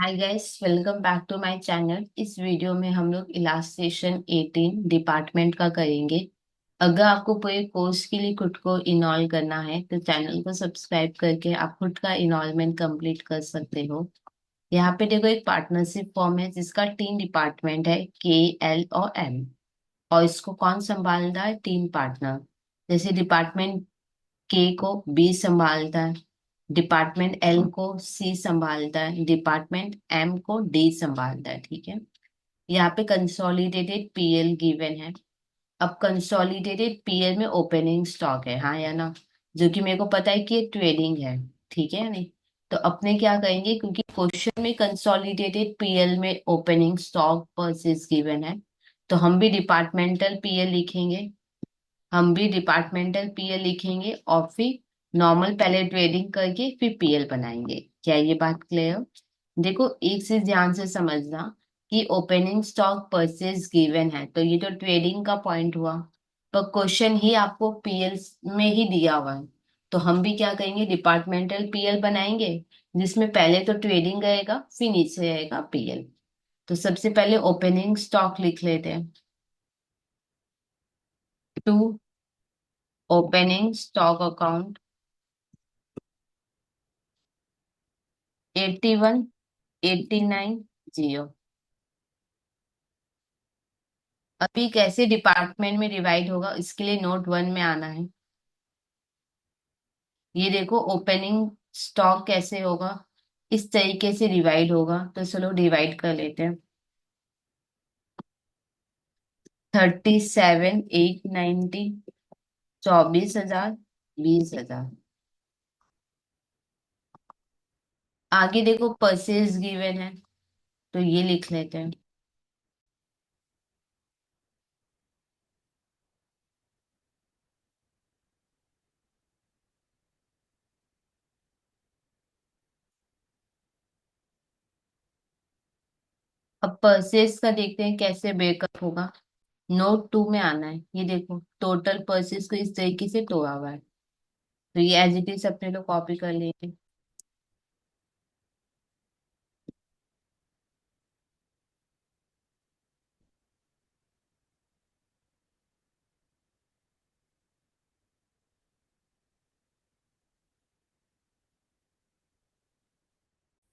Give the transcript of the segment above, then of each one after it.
Hi guys, welcome back to my channel. इस video में हम लोग इलास्ट्रेशन 18 डिपार्टमेंट का करेंगे। अगर आपको पूरे कोर्स के लिए खुद को इनॉल करना है तो चैनल को सब्सक्राइब करके आप खुद का इनॉलमेंट कंप्लीट कर सकते हो। यहाँ पे देखो, एक पार्टनरशिप फॉर्म है जिसका 3 डिपार्टमेंट है, KL और M। और इसको कौन संभालता है? 3 पार्टनर। जैसे डिपार्टमेंट के को बी संभालता है, डिपार्टमेंट एल को सी संभालता है, डिपार्टमेंट एम को डी संभालता है। ठीक है। यहाँ पे कंसोलिडेटेड पीएल गिवन है। अब कंसोलिडेटेड पीएल में ओपनिंग स्टॉक है, हाँ या ना? जो कि मेरे को पता है कि ये ट्रेडिंग है। ठीक है या नहीं? तो अपने क्या करेंगे, क्योंकि क्वेश्चन में कंसोलिडेटेड पीएल में ओपनिंग स्टॉक परचेज गिवन है, तो हम भी डिपार्टमेंटल पीएल लिखेंगे। और फिर नॉर्मल पहले ट्रेडिंग करके फिर पीएल बनाएंगे। क्या ये बात क्लियर? देखो, एक चीज ध्यान से समझना कि ओपनिंग स्टॉक परचेज गिवन है तो ये तो ट्रेडिंग का पॉइंट हुआ, पर क्वेश्चन ही आपको पीएल में ही दिया हुआ है। तो हम भी क्या करेंगे, डिपार्टमेंटल पीएल बनाएंगे, जिसमें पहले तो ट्रेडिंग रहेगा फिर नीचे रहेगा पीएल। तो सबसे पहले ओपनिंग स्टॉक लिख लेते हैं। To opening stock account 81, 89, 0। अभी कैसे डिपार्टमेंट में डिवाइड होगा, इसके लिए नोट 1 में आना है। ये देखो, ओपनिंग स्टॉक कैसे होगा, इस तरीके से डिवाइड होगा। तो चलो डिवाइड कर लेते हैं। 37,890, 24,000, 20,000। आगे देखो, परचेज गिवन है तो ये लिख लेते हैं। अब परचेज का देखते हैं कैसे ब्रेकअप होगा। नोट 2 में आना है। ये देखो, टोटल परचेज को इस तरीके से तोड़ा हुआ है, तो ये एज इट इज अपने लोग कॉपी कर लेंगे।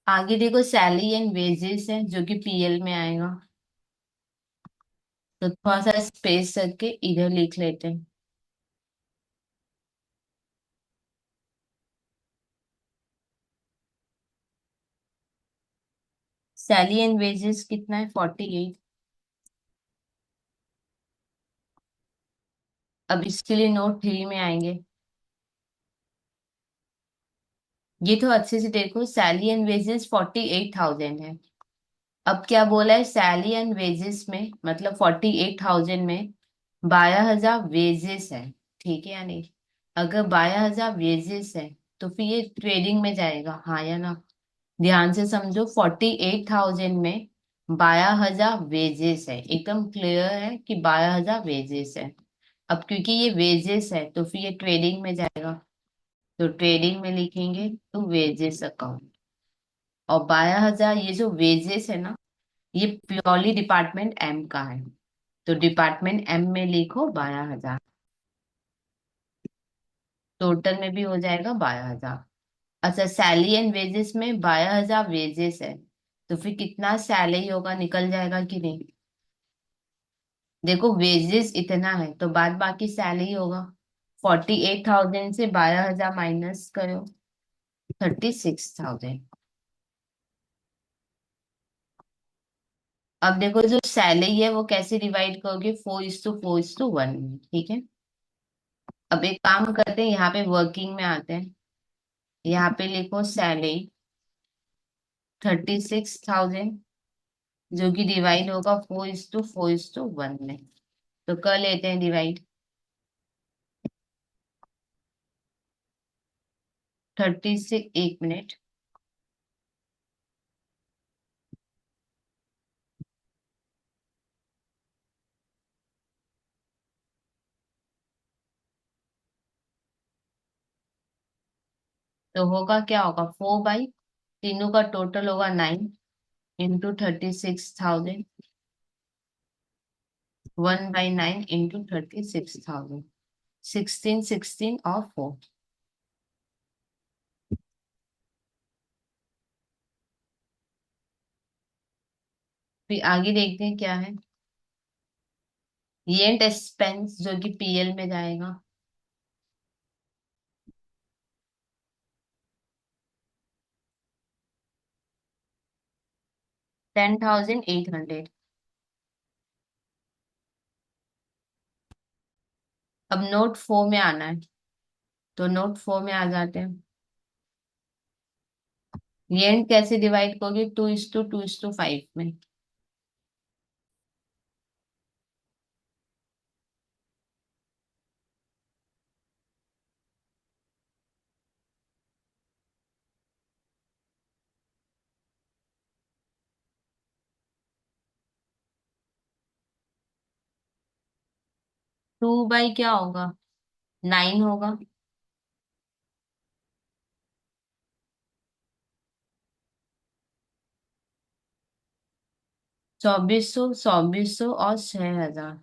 आगे देखो, सैलरी एंड वेजेस है जो कि पीएल में आएगा। तो थोड़ा सा स्पेस करके इधर लिख लेते हैं। सैलरी एंड वेजेस कितना है? 48। अब इसके लिए नोट 3 में आएंगे। ये तो अच्छे से देखो, सैलरी एंड वेजेस 48,000 है। अब क्या बोला है, सैलरी एंड वेजेस में मतलब 48,000 में 12,000 वेजेस है। ठीक है या नहीं? अगर 12,000 वेजेस है तो फिर ये ट्रेडिंग में जाएगा, हाँ या ना? ध्यान से समझो, 48,000 में 12,000 वेजेस है। एकदम क्लियर है कि 12,000 वेजेस है। अब क्योंकि ये वेजेस है तो फिर ये ट्रेडिंग में जाएगा, तो ट्रेडिंग में लिखेंगे तो वेजेस अकाउंट। और 12,000 ये जो वेजेस है ना, ये प्योरली डिपार्टमेंट एम का है, तो डिपार्टमेंट एम में लिखो 12,000। टोटल में भी हो जाएगा 12,000। अच्छा, सैलरी एंड वेजेस में 12,000 वेजेस है, तो फिर कितना सैलरी होगा निकल जाएगा कि नहीं? देखो, वेजेस इतना है तो बाद बाकी सैलरी होगा। 48,000 से 12,000 माइनस करो, 36,000। अब देखो, जो सैलरी है वो कैसे डिवाइड करोगे? 4:4:1 में। ठीक है। अब एक काम करते हैं, यहाँ पे वर्किंग में आते हैं। यहाँ पे लिखो सैलरी 36,000, जो कि डिवाइड होगा 4:4:1 में। तो कर लेते हैं डिवाइड। 36, एक मिनट। तो होगा क्या, होगा 4 बाई तीनों का टोटल होगा 9। इंटू 36,000, 1/9 इंटू 36,000, 16, 16 और 4। फिर आगे देखते हैं क्या है। रेंट एक्सपेंस जो कि पीएल में जाएगा। 10,800। अब नोट 4 में आना है, तो नोट 4 में आ जाते हैं। रेंट कैसे डिवाइड करोगे? 2:2:5 में। टू बाई क्या होगा? 9 होगा। 2400, 2400 और 6,000।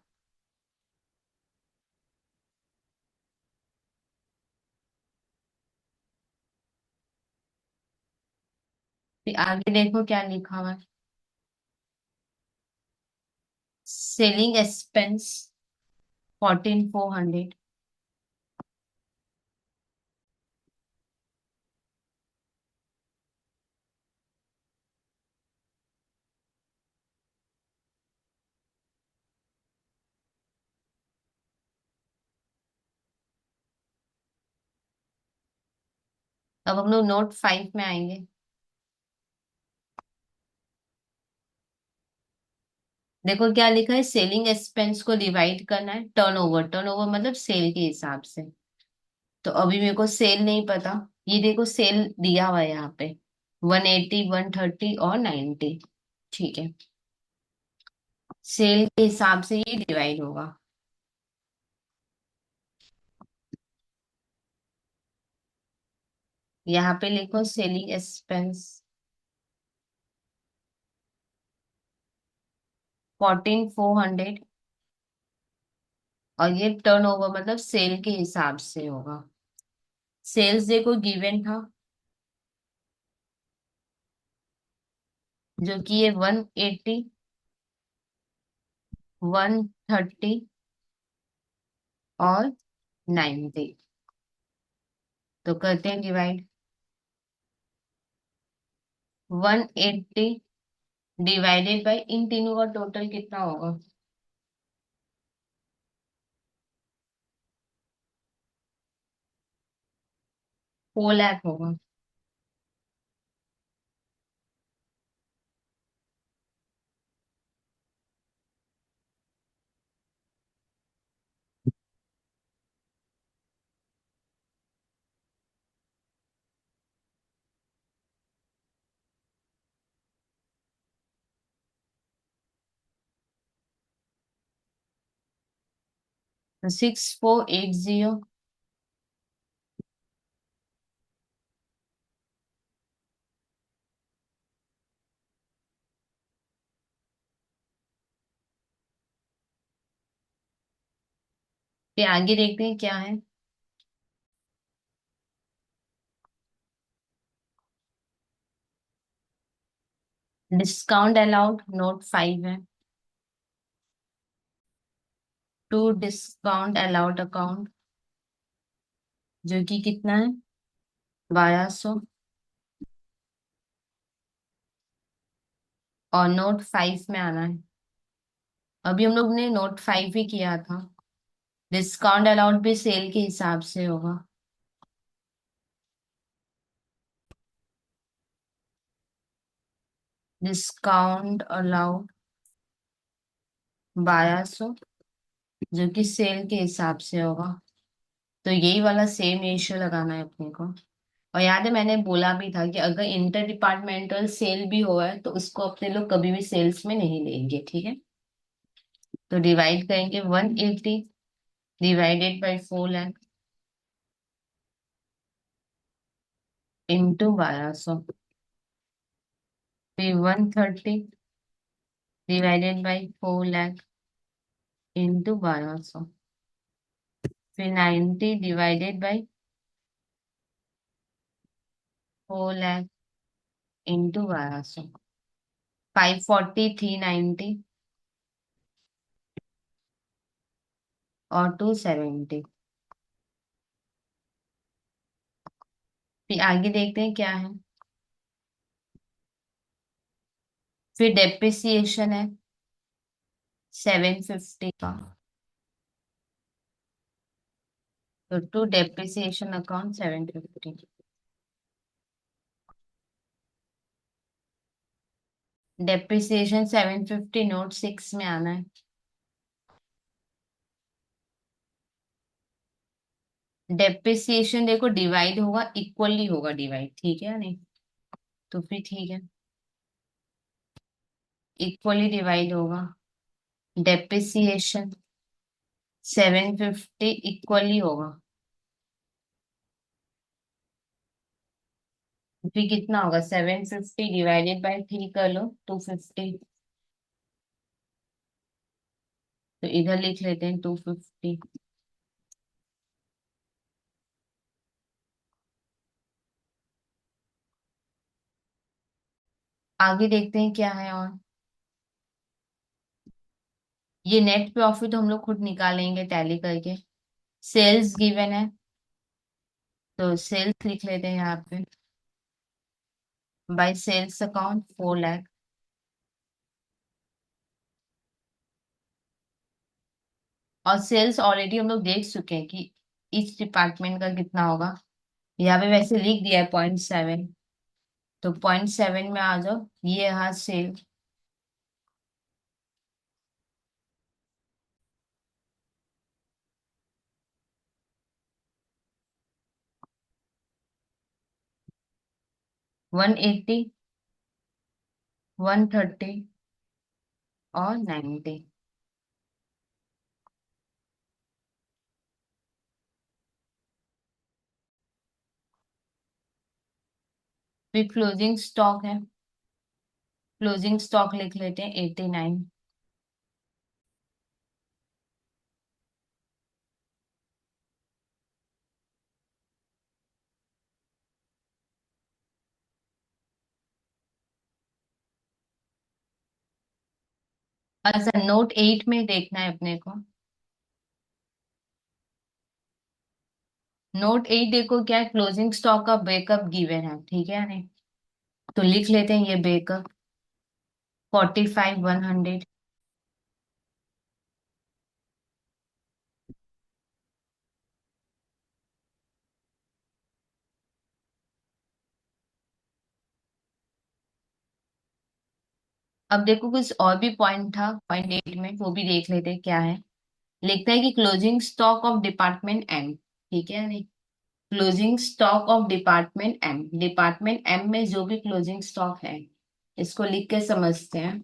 फिर आगे देखो क्या लिखा हुआ है। Selling expense 14,400। अब हम लोग नोट 5 में आएंगे। देखो क्या लिखा है, सेलिंग एक्सपेंस को डिवाइड करना है टर्नओवर। टर्नओवर मतलब सेल के हिसाब से। तो अभी मेरे को सेल नहीं पता। ये देखो सेल दिया हुआ है यहाँ पे, 180, 130 और 90। ठीक है, सेल के हिसाब से ये डिवाइड होगा। यहाँ पे लिखो सेलिंग एक्सपेंस 14,400। और ये टर्नओवर मतलब सेल के हिसाब से होगा। सेल्स देखो गिवन था, जो कि ये 180, 130 और 90। तो करते हैं डिवाइड। 180 डिवाइडेड बाई इन तीनों का टोटल कितना होगा? 4 लाख होगा। 6480। फिर आगे देखते हैं क्या है। डिस्काउंट अलाउड नोट 5 है। टू डिस्काउंट अलाउड अकाउंट, जो कि कितना है? 1,200। और नोट 5 में आना है। अभी हम लोग ने नोट 5 ही किया था। डिस्काउंट अलाउड भी सेल के हिसाब से होगा। डिस्काउंट अलाउड 1,200, जो कि सेल के हिसाब से होगा। तो यही वाला सेम रेशियो लगाना है अपने को। और याद है मैंने बोला भी था कि अगर इंटर डिपार्टमेंटल सेल भी हुआ है तो उसको अपने लोग कभी भी सेल्स में नहीं लेंगे, ठीक है। तो डिवाइड करेंगे 180 डिवाइडेड बाई 4 लाख इंटू 1,200। फिर 130 डिवाइडेड बाई 4 लाख इंटू 1200। फिर 90 डिवाइडेड बाई 4 लाख इंटू 1200। 540, 390 और 270। फिर आगे देखते हैं क्या है। फिर डेप्रिसिएशन है 750 का। तो to depreciation account 750। Depreciation 750 note 6 में आना है। डेप्रिसिएशन देखो डिवाइड होगा, इक्वली होगा डिवाइड, ठीक है या नहीं? तो फिर ठीक है, इक्वली डिवाइड होगा। डेप्रिसिएशन 750 इक्वली होगा। तो फिर कितना होगा? 750 डिवाइडेड बाई 3 कर लो, 250। तो इधर लिख लेते हैं 250। आगे देखते हैं क्या है और। ये नेट प्रॉफिट हम लोग खुद निकालेंगे टैली करके। सेल्स गिवन है, तो सेल्स लिख लेते हैं यहाँ पे। By sales account 4 lakh. और सेल्स ऑलरेडी हम लोग देख चुके हैं कि इस डिपार्टमेंट का कितना होगा। यहाँ पे वैसे लिख दिया है 0.7। तो 0.7 में आ जाओ, ये रहा सेल। 180, 130 और 90। फिर क्लोजिंग स्टॉक है, क्लोजिंग स्टॉक लिख लेते हैं 89। अच्छा, नोट 8 में देखना है अपने को। नोट 8 देखो क्या है, क्लोजिंग स्टॉक का ब्रेकअप गिवन है, ठीक है या नहीं? तो लिख लेते हैं ये ब्रेकअप। 45, 100। अब देखो कुछ और भी पॉइंट था पॉइंट 8 में, वो भी देख लेते हैं क्या है। लिखता है कि closing stock of department M, ठीक है या नहीं? Closing stock of department M, department M में जो भी क्लोजिंग स्टॉक है, इसको लिख के समझते हैं।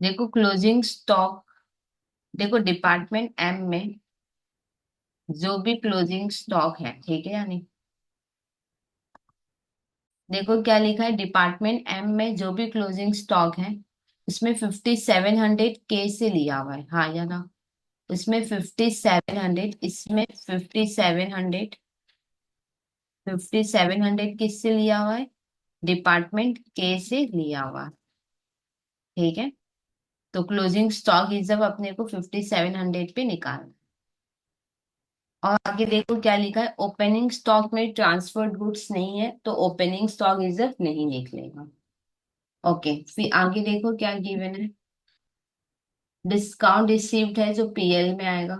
देखो क्लोजिंग स्टॉक, देखो डिपार्टमेंट एम में जो भी क्लोजिंग स्टॉक है, ठीक है या नहीं? देखो क्या लिखा है, डिपार्टमेंट एम में जो भी क्लोजिंग स्टॉक है उसमें 5700 के से लिया हुआ है, हाँ या ना? इसमें 5700, इसमें 5700। 5700 किससे लिया हुआ है? डिपार्टमेंट के से लिया हुआ है, ठीक है। तो क्लोजिंग स्टॉक रिजर्व अपने को 5700 पे निकालना। और आगे देखो क्या लिखा है, ओपनिंग स्टॉक में ट्रांसफर्ड गुड्स नहीं है तो ओपनिंग स्टॉक रिजर्व नहीं निकलेगा। ओके, फिर आगे देखो क्या गिवन है। डिस्काउंट रिसीव्ड है जो पीएल में आएगा।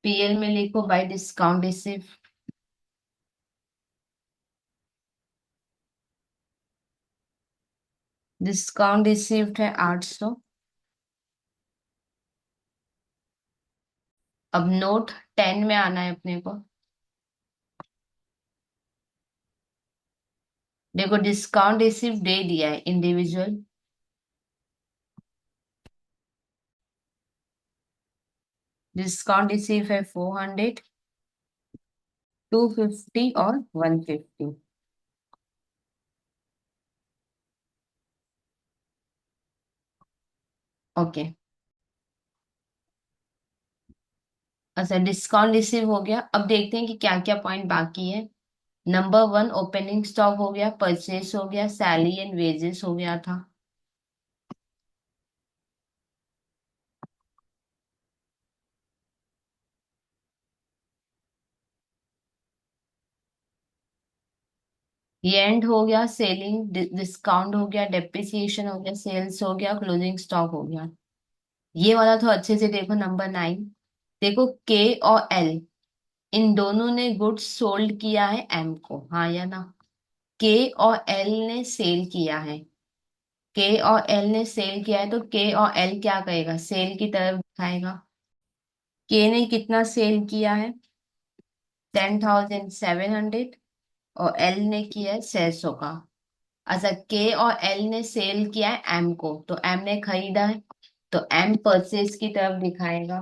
पीएल में लिखो bye discount receive. Discount received है 800। अब नोट 10 में आना है अपने को। देखो डिस्काउंट रिसीव दे दिया है इंडिविजुअल। डिस्काउंट रिसीव है 400। 250 और 150। ओके। अच्छा, डिस्काउंट रिसीव हो गया। अब देखते हैं कि क्या क्या पॉइंट बाकी है। नंबर वन, ओपनिंग स्टॉक हो गया, परचेस हो गया, सैलरी एंड वेजेस हो गया था। ये एंड हो गया, सेलिंग डिस्काउंट हो गया, डेप्रिसिएशन हो गया, सेल्स हो गया, क्लोजिंग स्टॉक हो गया। ये वाला तो अच्छे से देखो, नंबर नाइन। देखो, के और एल, इन दोनों ने गुड्स सोल्ड किया है एम को, हाँ या ना? के और एल ने सेल किया है। के और एल ने सेल किया है, तो के और एल क्या करेगा? सेल की तरफ दिखाएगा। के ने कितना सेल किया है? 10,700। और एल ने किया है 600 का। अच्छा, के और एल ने सेल किया है एम को, तो एम ने खरीदा है, तो एम परचेज की तरफ दिखाएगा।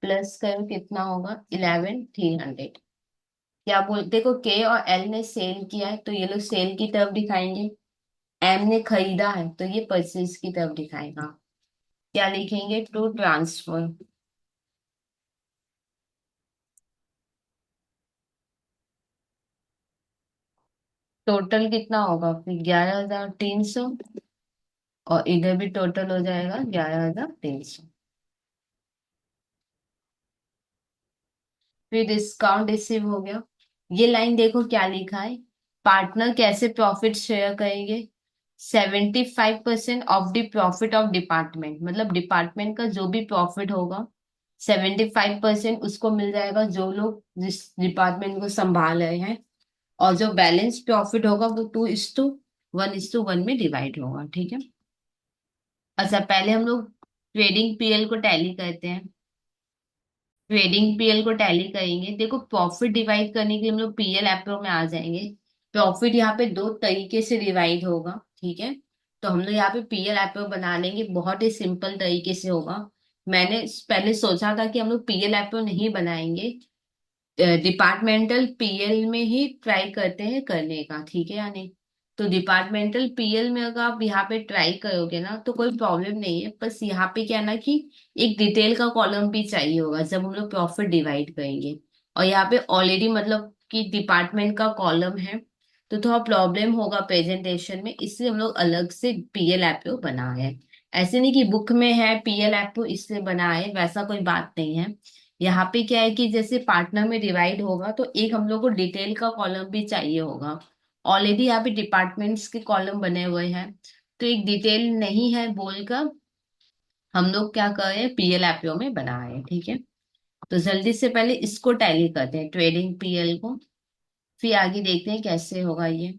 प्लस करो, कितना होगा? 11,300। क्या बोल, देखो, के और एल ने सेल किया है तो ये लोग सेल की तरफ दिखाएंगे। एम ने खरीदा है तो ये परचेज की तरफ दिखाएगा। क्या लिखेंगे? To transfer. टोटल कितना होगा फिर? 11,300। और इधर भी टोटल हो जाएगा 11,300। फिर डिस्काउंट रिसीव हो गया। ये लाइन देखो क्या लिखा है। पार्टनर कैसे प्रॉफिट शेयर करेंगे? 75% of the profit of department, मतलब डिपार्टमेंट का जो भी प्रॉफिट होगा, 75% उसको मिल जाएगा, जो लोग जिस डिपार्टमेंट को संभाल रहे हैं। और जो बैलेंस प्रॉफिट होगा वो 2:1:1 में डिवाइड होगा, ठीक है। अच्छा, पहले हम लोग ट्रेडिंग पीएल को टैली करते हैं। ट्रेडिंग पीएल को टैली करेंगे। देखो, प्रॉफिट डिवाइड करने के लिए हम लोग पीएल एप्रो में आ जाएंगे। प्रॉफिट यहाँ पे दो तरीके से डिवाइड होगा, ठीक है। तो हम लोग यहाँ पे पीएल एप्रो बना लेंगे, बहुत ही सिंपल तरीके से होगा। मैंने पहले सोचा था कि हम लोग पीएल एप्रो नहीं बनाएंगे, डिपार्टमेंटल पीएल में ही ट्राई करते हैं करने का, ठीक है या नहीं? तो डिपार्टमेंटल पीएल में अगर आप यहाँ पे ट्राई करोगे ना तो कोई प्रॉब्लम नहीं है, बस यहाँ पे क्या है ना कि एक डिटेल का कॉलम भी चाहिए होगा जब हम लोग प्रॉफिट डिवाइड करेंगे। और यहाँ पे ऑलरेडी मतलब कि डिपार्टमेंट का कॉलम है, तो थोड़ा प्रॉब्लम होगा प्रेजेंटेशन में, इसलिए हम लोग अलग से पीएल एपो बना है। ऐसे नहीं कि बुक में है पीएल एपो इसलिए बना है, वैसा कोई बात नहीं है। यहाँ पे क्या है कि जैसे पार्टनर में डिवाइड होगा तो एक हम लोग को डिटेल का कॉलम भी चाहिए होगा। ऑलरेडी यहाँ पे डिपार्टमेंट्स के कॉलम बने हुए हैं, तो एक डिटेल नहीं है बोलकर हम लोग क्या कर रहे हैं, पीएल एपीओ में बना रहे हैं, ठीक है। तो जल्दी से पहले इसको टैली करते हैं, ट्रेडिंग पीएल को। फिर आगे देखते हैं कैसे होगा ये।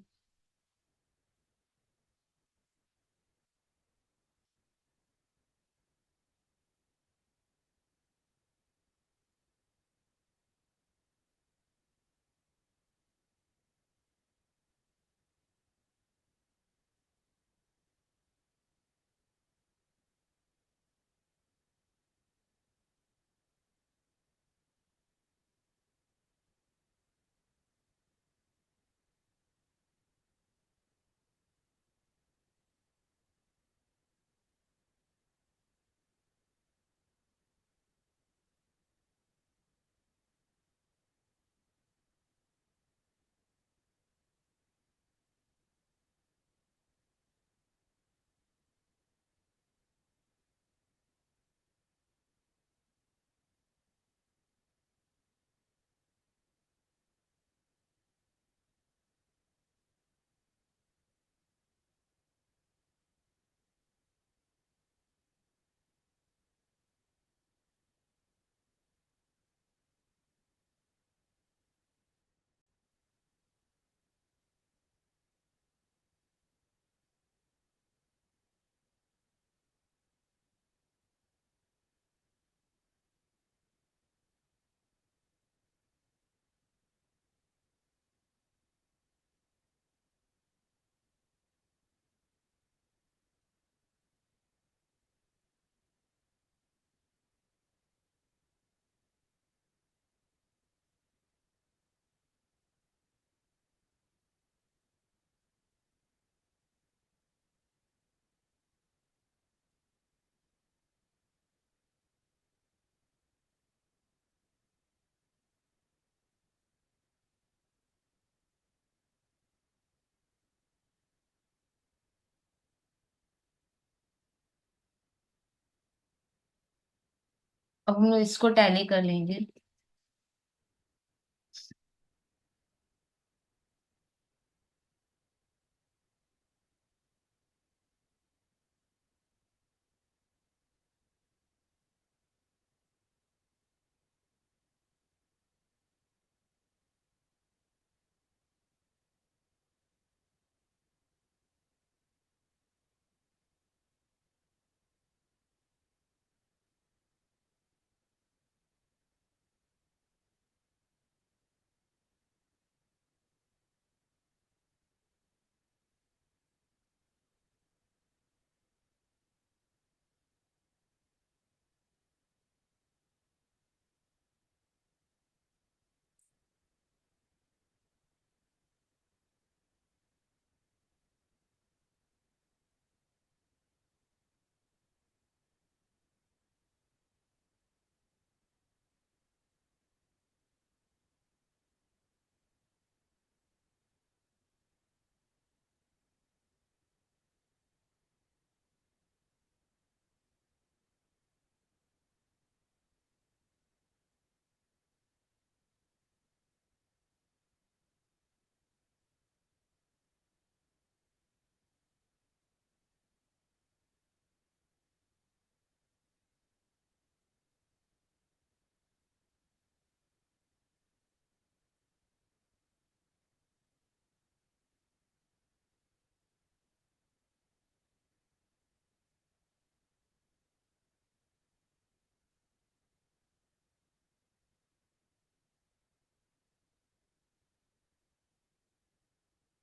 अब हम लोग इसको टैली कर लेंगे।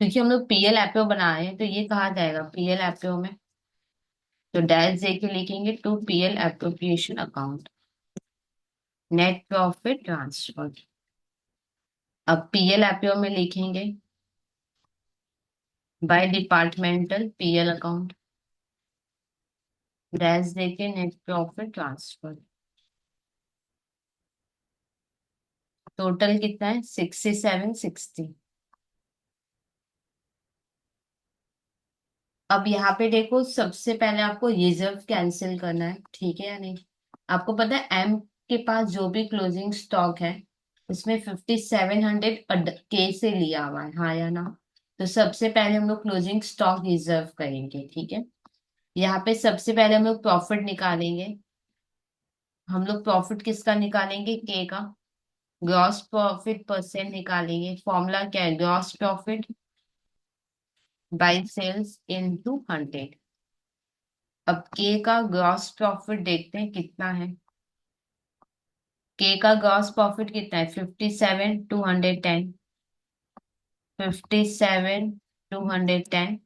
क्योंकि हम लोग पीएल एपीओ बनाए हैं तो ये कहा जाएगा पीएल एपीओ में। तो डैश दे के लिखेंगे to PL appropriation account, net profit transfer. अब पीएल एपीओ में लिखेंगे by departmental PL account, dash दे के नेट प्रॉफिट ट्रांसफर। टोटल कितना है 6760। अब यहाँ पे देखो सबसे पहले आपको रिजर्व कैंसिल करना है, ठीक है या नहीं। आपको पता है एम के पास जो भी क्लोजिंग स्टॉक है उसमें 5700 के से लिया हुआ है, हाँ या ना। तो सबसे पहले हम लोग क्लोजिंग स्टॉक रिजर्व करेंगे, ठीक है। यहाँ पे सबसे पहले हम लोग प्रॉफिट निकालेंगे। हम लोग प्रॉफिट किसका निकालेंगे, के का। ग्रॉस प्रॉफिट परसेंट निकालेंगे, फॉर्मूला क्या है, gross profit by sales into 100। अब के का ग्रॉस प्रॉफिट देखते हैं कितना है। के का ग्रॉस प्रॉफिट कितना है, 57,210। 57,210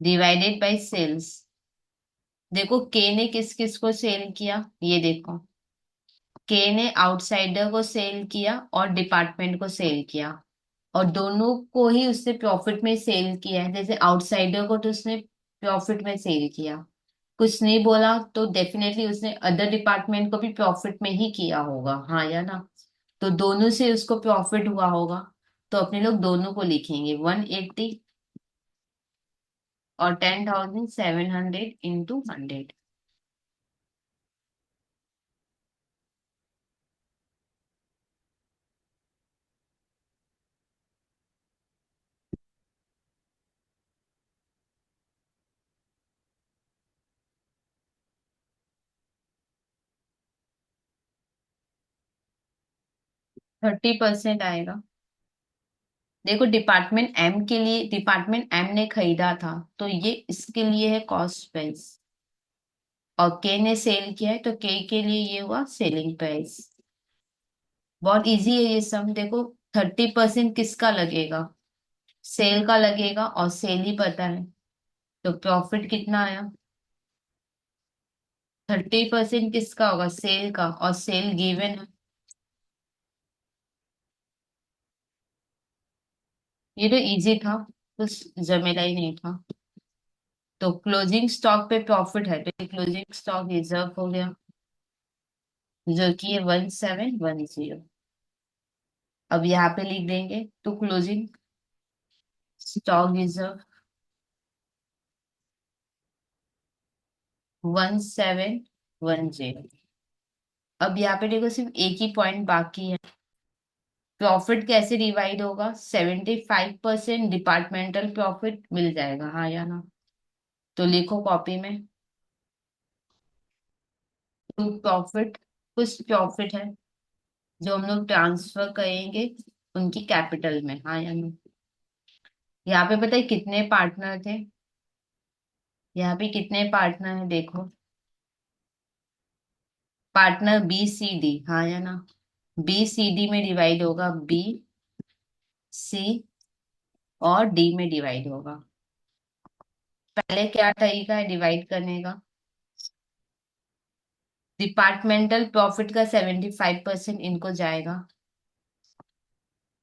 डिवाइडेड बाय सेल्स। देखो के ने किस किस को सेल किया, ये देखो। के ने आउटसाइडर को सेल किया और डिपार्टमेंट को सेल किया, और दोनों को ही उसने प्रॉफिट में सेल किया है। जैसे आउटसाइडर को तो उसने प्रॉफिट में सेल किया, कुछ नहीं बोला तो डेफिनेटली उसने अदर डिपार्टमेंट को भी प्रॉफिट में ही किया होगा, हाँ या ना। तो दोनों से उसको प्रॉफिट हुआ होगा। तो अपने लोग दोनों को लिखेंगे 180 और 10,700 इंटू 100। 30% आएगा। देखो डिपार्टमेंट एम के लिए, डिपार्टमेंट एम ने खरीदा था तो ये इसके लिए है कॉस्ट प्राइस, और के ने सेल किया है तो के लिए ये हुआ सेलिंग प्राइस। बहुत इजी है ये सम, देखो 30% किसका लगेगा, सेल का लगेगा, और सेल ही पता है। तो प्रॉफिट कितना आया, 30% किसका होगा, सेल का, और सेल गिवन है। ये तो इजी था, कुछ झमेला ही नहीं था। तो क्लोजिंग स्टॉक पे प्रॉफिट है तो क्लोजिंग स्टॉक रिजर्व हो गया, जो कि है 1710। अब यहाँ पे लिख देंगे टू क्लोजिंग स्टॉक रिजर्व 1710। अब यहाँ पे देखो सिर्फ एक ही पॉइंट बाकी है। प्रॉफिट कैसे डिवाइड होगा? 75% डिपार्टमेंटल प्रॉफिट मिल जाएगा, हाँ या ना? तो लिखो कॉपी में। टू प्रॉफिट, कुछ प्रॉफिट है जो हम लोग ट्रांसफर करेंगे उनकी कैपिटल में, हाँ या ना? यहाँ पे पता है कितने पार्टनर थे? यहाँ पे कितने पार्टनर है देखो। पार्टनर बी सी डी, हाँ या ना? बी सी डी में डिवाइड होगा, बी सी और डी में डिवाइड होगा। पहले क्या तरीका है डिवाइड करने का? डिपार्टमेंटल प्रॉफिट का 75% इनको जाएगा।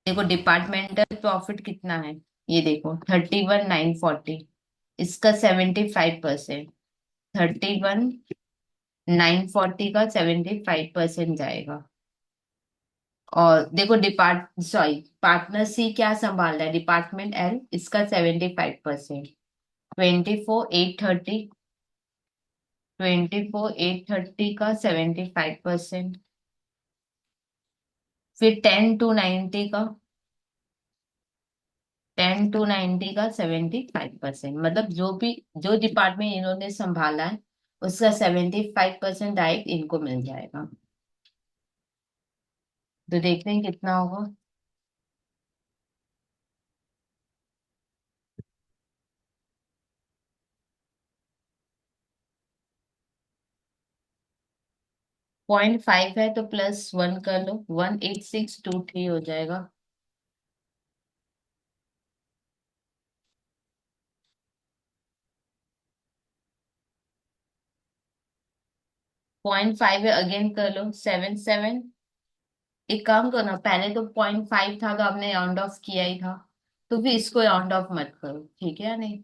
देखो डिपार्टमेंटल प्रॉफिट कितना है, ये देखो 31,940। इसका 75%, 31,940 का 75% जाएगा। और देखो पार्टनर सी क्या संभाल रहा है? डिपार्टमेंट एल, इसका 75%। 24,830, 24,830 का 75%। फिर 10,290 का, 10,290 का 75%। मतलब जो डिपार्टमेंट इन्होंने संभाला है उसका 75% डायरेक्ट इनको मिल जाएगा। तो देखते हैं कितना होगा। 0.5 है तो +1 कर लो, 18623 हो जाएगा। 0.5 है, अगेन कर लो 77। एक काम करो ना, पहले तो 0.5 था तो आपने राउंड ऑफ किया ही था, तो फिर इसको राउंड ऑफ मत करो, ठीक है या नहीं?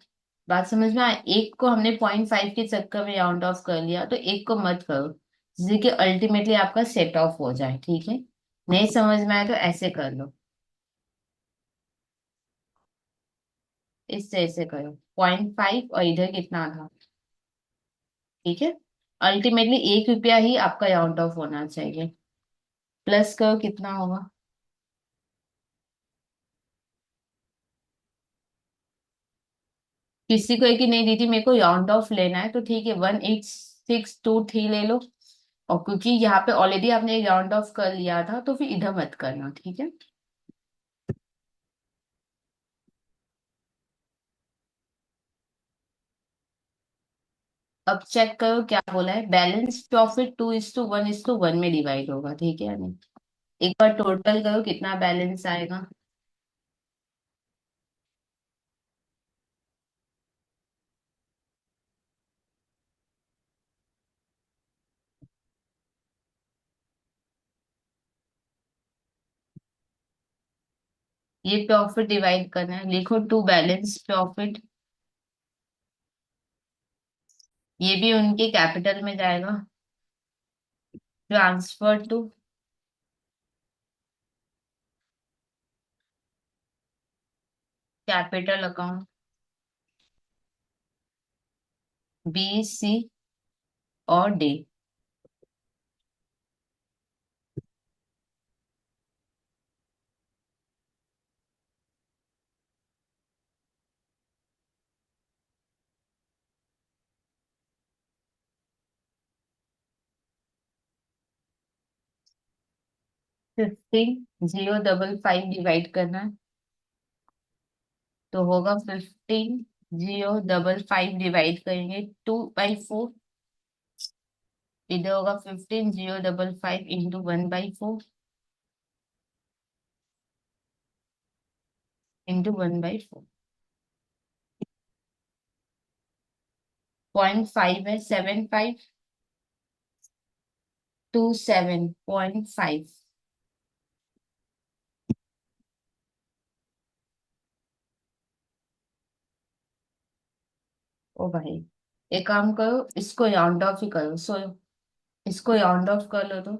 बात समझ में आए? एक को हमने 0.5 के चक्कर में राउंड ऑफ कर लिया, तो एक को मत करो, जिससे कि अल्टीमेटली आपका सेट ऑफ हो जाए, ठीक है? नहीं समझ में आए तो ऐसे कर लो, इससे ऐसे करो। 0.5 और इधर कितना था, ठीक है? अल्टीमेटली 1 रुपया ही आपका राउंड ऑफ होना चाहिए। प्लस करो, कितना होगा? किसी को एक ही नहीं, दीदी मेरे को राउंड ऑफ लेना है, तो ठीक है 18623 ले लो। और क्योंकि यहाँ पे ऑलरेडी आपने एक राउंड ऑफ कर लिया था तो फिर इधर मत करना, ठीक है? अब चेक करो क्या बोला है। बैलेंस प्रॉफिट 2:1:1 में डिवाइड होगा, ठीक है या नहीं? एक बार टोटल करो कितना बैलेंस आएगा। ये प्रॉफिट डिवाइड करना है, लिखो टू बैलेंस प्रॉफिट। ये भी उनके कैपिटल में जाएगा। Transfer to capital account, B C और डी। 15,055 डिवाइड करना है, तो होगा 15,055 डिवाइड करेंगे 2/4। इधर होगा 15,055 इंटू 1/4 इंटू 1/4। 0.5 है, 7527.5। ओ भाई, एक काम करो, इसको राउंड ऑफ ही करो, सो इसको राउंड ऑफ कर लो तो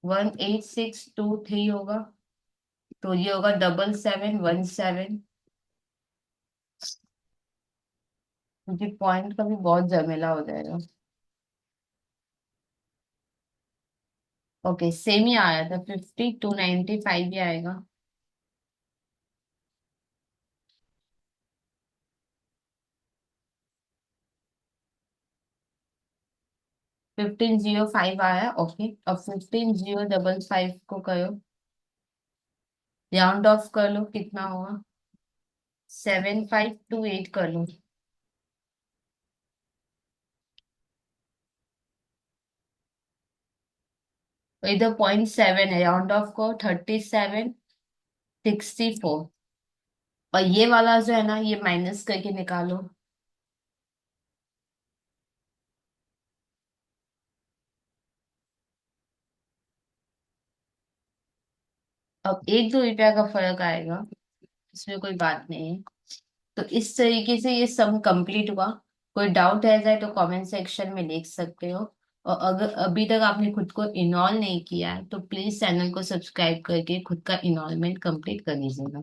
18623 होगा। तो ये होगा 7717। क्योंकि पॉइंट का भी बहुत झमेला हो जाएगा। ओके, सेम ही आया था, 5295 ही आएगा। 1505 आया, ओके। अब 15055 को करो, राउंड ऑफ कर लो, कितना हुआ? 7528 कर लो। तो इधर 0.7 है, राउंड ऑफ को 3764। और ये वाला जो है ना, ये माइनस करके निकालो। अब 1-2 रुपया का फर्क आएगा, इसमें कोई बात नहीं है। तो इस तरीके से ये सम कंप्लीट हुआ। कोई डाउट है जाए तो कमेंट सेक्शन में लिख सकते हो। और अगर अभी तक आपने खुद को इनॉल नहीं किया है तो प्लीज चैनल को सब्सक्राइब करके खुद का इनॉलमेंट कंप्लीट कर लीजिएगा।